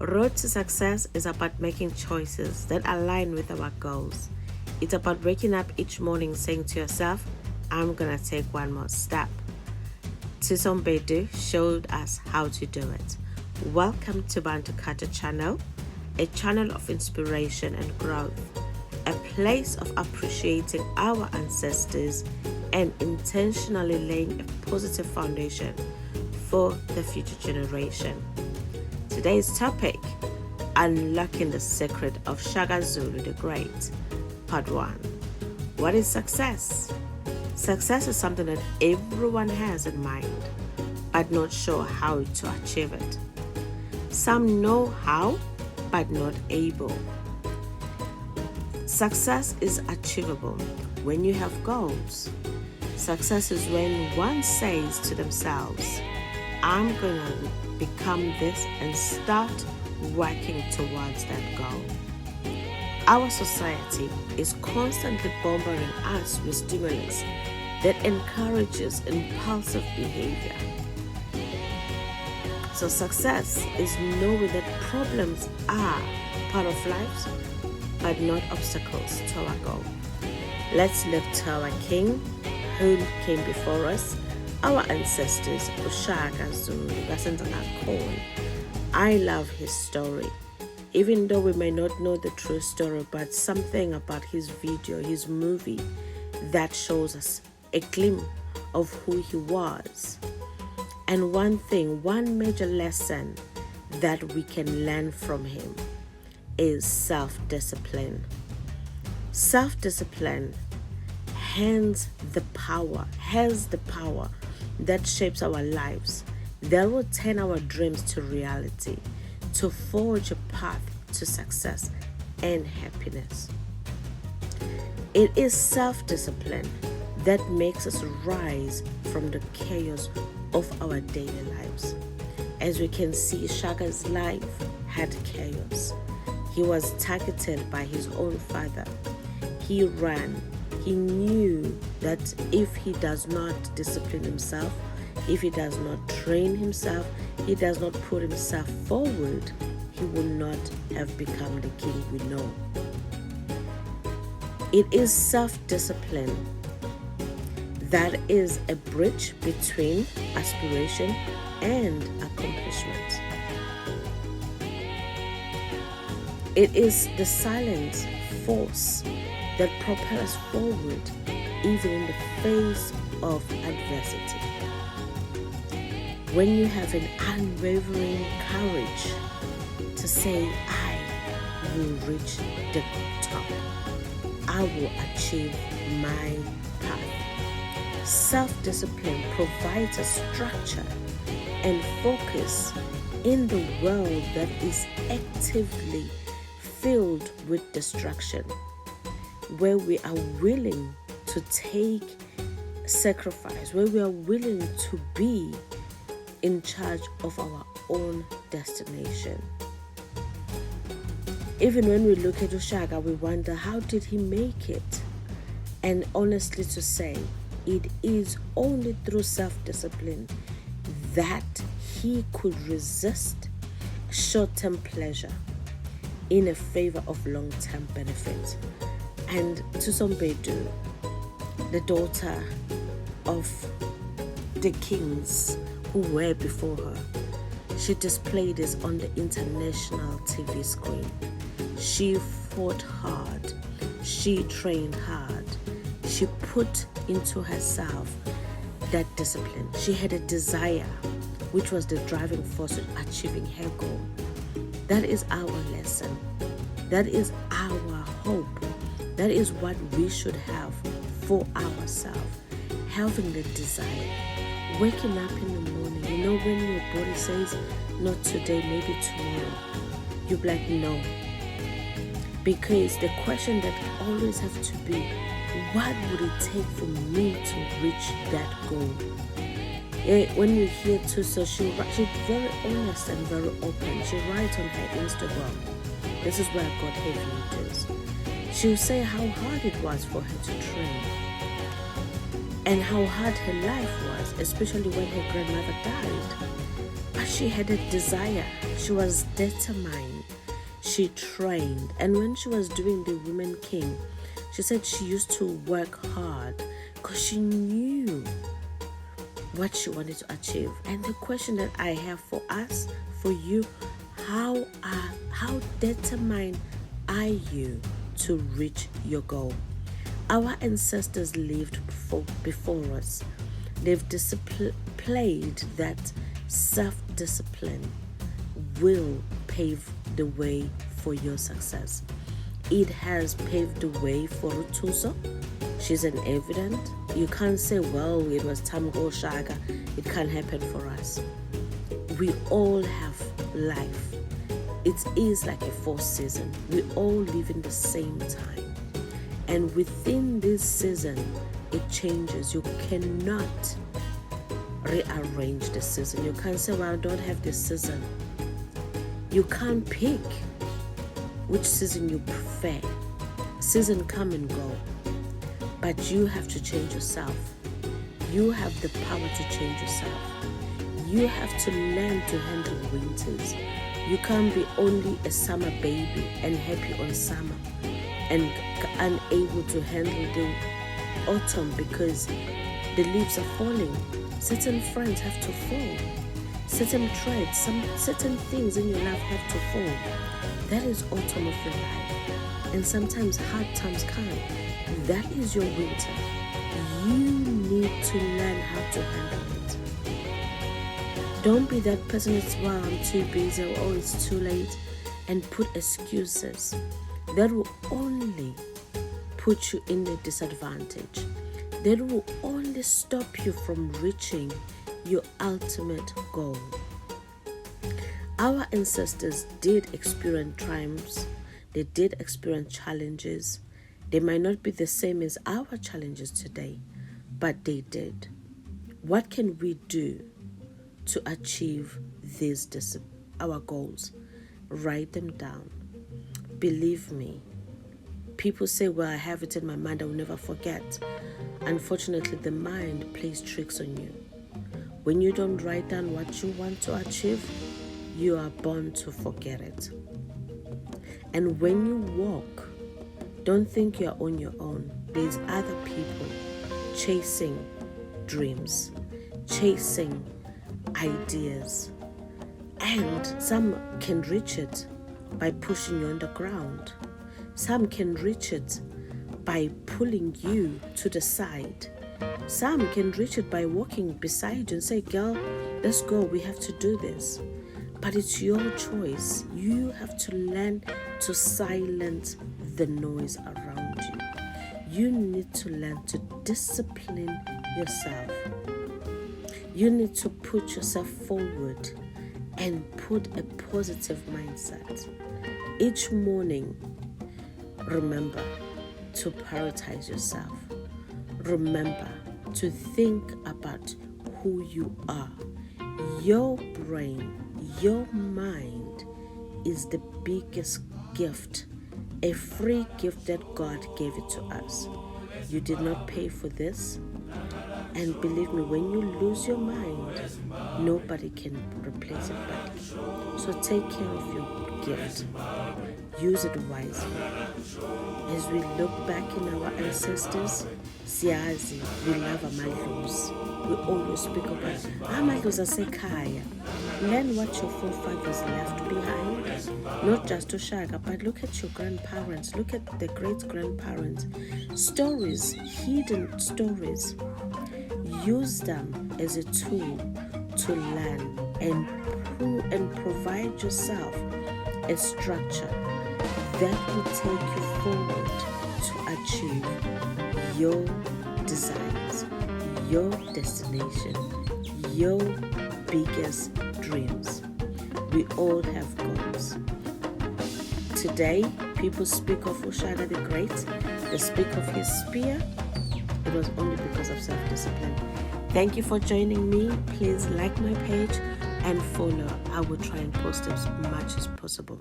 Road to success is about making choices that align with our goals. It's about waking up each morning saying to yourself, I'm gonna take one more step. Bedu showed us how to do it. Welcome to Bantu Kata channel, a channel of inspiration and growth, a place of appreciating our ancestors and intentionally laying a positive foundation for the future generation. Today's topic, unlocking the secret of Shaka Zulu the Great, part 1. What is success? Success is something that everyone has in mind, but not sure how to achieve it. Some know how, but not able. Success is achievable when you have goals. Success is when one says to themselves, I'm gonna become this and start working towards that goal. Our society is constantly bombarding us with stimulus that encourages impulsive behavior. So success is knowing that problems are part of life, but not obstacles to our goal. Let's look to our king who came before us, our ancestors, Shaka Zulu. I love his story. Even though we may not know the true story, but something about his video, his movie, that shows us a glimpse of who he was. And one major lesson that we can learn from him is self-discipline. Self-discipline has the power that shapes our lives, that will turn our dreams to reality, to forge a path to success and happiness. It is self-discipline that makes us rise from the chaos of our daily lives. As we can see, Shaka's life had chaos. He was targeted by his own father. He ran. He knew that if he does not discipline himself, if he does not train himself, he does not put himself forward, he will not have become the king we know. It is self-discipline that is a bridge between aspiration and accomplishment. It is the silent force that propels us forward even in the face of adversity. When you have an unwavering courage to say, I will reach the top, I will achieve my path. Self-discipline provides a structure and focus in the world that is actively filled with distraction, where we are willing to take sacrifice, where we are willing to be in charge of our own destination. Even when we look at Shaka, we wonder, how did he make it? And honestly to say, it is only through self-discipline that he could resist short-term pleasure in a favor of long-term benefit. And Bedu, the daughter of the kings who were before her, she displayed this on the international TV screen. She fought hard. She trained hard. She put into herself that discipline. She had a desire, which was the driving force in achieving her goal. That is our lesson. That is our hope. That is what we should have for ourselves. Having the desire. Waking up in the morning, when your body says, not today, maybe tomorrow, you're like, no. Because the question that always have to be, what would it take for me to reach that goal? When you hear Tuso, she's very honest and very open. She writes on her Instagram, this is where God her videos. She'll say how hard it was for her to train and how hard her life was, especially when her grandmother died. But she had a desire. She was determined. She trained. And when she was doing the Women King, she said she used to work hard because she knew what she wanted to achieve. And the question that I have for us, for you, how determined are you to reach your goal? Our ancestors lived before us. They've displayed that self-discipline will pave the way for your success. It has paved the way for Rutuso. She's an evidence. You can't say, well, it was Tamgo Shaka. It can't happen for us. We all have life. It is like a fourth season. We all live in the same time. And within this season, it changes. You cannot rearrange the season. You can't say, well, I don't have this season. You can't pick which season you prefer. Season come and go. But you have to change yourself. You have the power to change yourself. You have to learn to handle winters. You can't be only a summer baby and happy on summer and unable to handle the autumn because the leaves are falling. Certain friends have to fall. Certain traits, certain things in your life have to fall. That is autumn of your life. And sometimes hard times come. That is your winter. You need to learn how to handle it. Don't be that person that's, well, I'm too busy, or oh, it's too late, and put excuses. That will only put you in a disadvantage. That will only stop you from reaching your ultimate goal. Our ancestors did experience triumphs. They did experience challenges. They might not be the same as our challenges today, but they did. What can we do to achieve our goals? Write them down. Believe me, people say, well, I have it in my mind, I will never forget. Unfortunately, the mind plays tricks on you. When you don't write down what you want to achieve, you are born to forget it. And when you walk, don't think you're on your own. There's other people chasing dreams, chasing ideas. And some can reach it by pushing you on the ground. Some can reach it by pulling you to the side. Some can reach it by walking beside you and say, girl, let's go, we have to do this. But it's your choice. You have to learn to silence the noise around you. You need to learn to discipline yourself. You need to put yourself forward and put a positive mindset. Each morning, remember to prioritize yourself. Remember to think about who you are. Your brain, your mind is the biggest gift, a free gift that God gave it to us. You did not pay for this. And believe me, when you lose your mind, nobody can replace it back. So take care of your gift. Use it wisely. As we look back in our ancestors, siyazi, we love amadlozi. We always speak about amadlozi asekhaya. Learn what your forefathers left behind. Not just to Shaka, but look at your grandparents. Look at the great-grandparents. Stories, hidden stories. Use them as a tool to learn and provide yourself a structure that will take you forward to achieve your desires, your destination, your biggest dreams. We all have goals. Today, people speak of Shaka the Great. They speak of his spear. It was only because of self-discipline. Thank you for joining me. Please like my page and follow. I will try and post as much as possible.